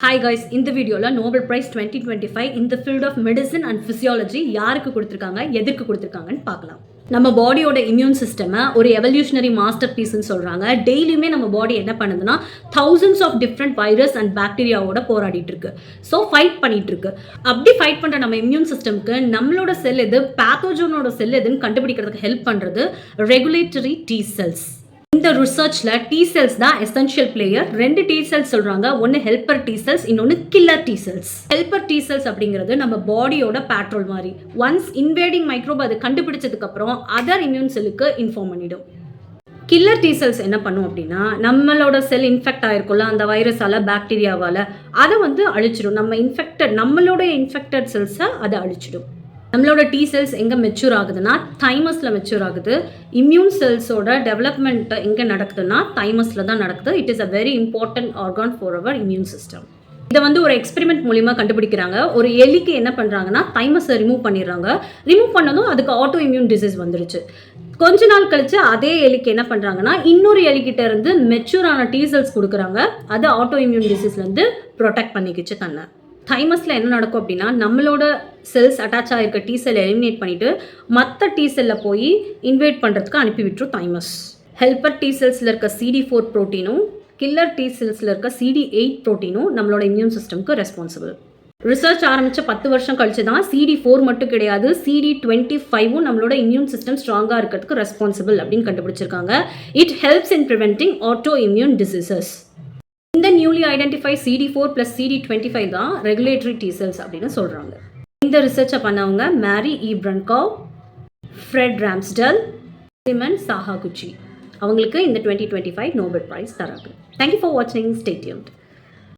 Hi guys, இந்த வீடியோல Nobel Prize 2025 in the field of medicine and physiology யாருக்கு கொடுத்திருக்காங்க, எதற்கு கொடுத்திருக்காங்கன்னு பார்க்கலாம். நம்ம பாடியோட இம்யூன் சிஸ்டம் ஒரு எவல்யூஷனரி மாஸ்டர் பீஸ்ன்னு சொல்றாங்க. டெய்லியுமே நம்ம பாடி என்ன பண்ணுதுன்னா thousands of different virus and பாக்டீரியாவோட போராடிட்டு இருக்கு. ஸோ ஃபைட் பண்ணிட்டு இருக்கு. அப்படி ஃபைட் பண்ற நம்ம இம்யூன் சிஸ்டம்க்கு நம்மளோட செல் எது, பேத்தோஜனோட செல் எதுன்னு கண்டுபிடிக்கிறதுக்கு ஹெல்ப் பண்றது ரெகுலேட்டரி டி செல்ஸ். இந்த ரிசர்ச்ல டி செல்ஸ் தான் எசென்ஷியல் பிளேயர். ரெண்டு டி செல்ஸ் சொல்றாங்க, ஒன்னு ஹெல்பர் டி செல்ஸ், இன்னொன்னு killer T cells. Helper T cells அப்படிங்கிறது நம்ம பாடியோட பேட்ரோல் மாதிரி. ஒன்ஸ் இன்வேடிங் மைக்ரோப் அது கண்டுபிடிச்சதுக்கு அப்புறம் அதர் இம்யூன் செல்லுக்கு இன்ஃபார்ம் பண்ணிடும். கில்லர் டி செல்ஸ் என்ன பண்ணும் அப்படின்னா, நம்மளோட செல் இன்ஃபெக்ட் ஆயிருக்கும்ல அந்த வைரஸால பாக்டீரியாவால, அதை அழிச்சிடும். நம்மளோட இன்ஃபெக்டட் செல்ஸை அதை அழிச்சிடும். நம்மளோட டி செல்ஸ் எங்கே மெச்சூர் ஆகுதுன்னா தைமஸில் மெச்சூர் ஆகுது. இம்யூன் செல்ஸோட டெவலப்மெண்ட் எங்கே நடக்குதுன்னா தைமஸில் தான் நடக்குது. It is a very important organ for our immune system. இதை ஒரு எக்ஸ்பெரிமெண்ட் மூலிமா கண்டுபிடிக்கிறாங்க. ஒரு எலிக்கு என்ன பண்ணுறாங்கன்னா தைமஸை ரிமூவ் பண்ணிடுறாங்க. ரிமூவ் பண்ணதும் அதுக்கு ஆட்டோ இம்யூன் டிசீஸ் வந்துருச்சு. கொஞ்ச நாள் கழிச்சு அதே எலிக்கு என்ன பண்ணுறாங்கன்னா இன்னொரு எலிக்கிட்ட இருந்து மெச்சூரான டி செல்ஸ் கொடுக்குறாங்க. அது ஆட்டோ இம்யூன் டிசீஸ்லேருந்து ப்ரொடெக்ட் பண்ணிக்கிச்சு தன்னை. தைமஸில் என்ன நடக்கும் அப்படின்னா, நம்மளோட செல்ஸ் அட்டாச் ஆகிருக்க டி செல் எலிமினேட் பண்ணிவிட்டு மற்ற டி செல்லில் போய் இன்வைட் பண்ணுறதுக்கு அனுப்பி விட்டுரும் தைமஸ். ஹெல்பர் டி செல்ஸில் இருக்க CD4 ப்ரோட்டீனும் கில்லர் டி செல்ஸில் இருக்க CD8 ப்ரோட்டீனும் நம்மளோட இம்யூன் சிஸ்டம்க்கு ரெஸ்பான்சிபிள். ரிசர்ச் ஆரம்பித்த 10 வருஷம் கழிச்சு தான் CD4 மட்டும் கிடையாது, CD25 நம்மளோட இம்யூன் சிஸ்டம் ஸ்ட்ராங்காக இருக்கிறதுக்கு ரெஸ்பான்சிபிள் அப்படின்னு கண்டுபிடிச்சிருக்காங்க. It helps in preventing auto immune diseases. இந்த நியூலி ஐடென்டிஃபை CD4 + CD25 தான் ரெகுலேட்டரி டி செல்ஸ் அப்படின்னு சொல்கிறாங்க. இந்த ரிசர்ச்சை பண்ணவங்க மேரி இ பிரன்காவ், ஃப்ரெட் ராம்ஸ்டெல், சிமன் சாஹாகுச்சி. அவங்களுக்கு இந்த 2025 நோபல் பிரைஸ் தராங்க. தேங்க்யூ ஃபார் வாட்சிங். Stay tuned.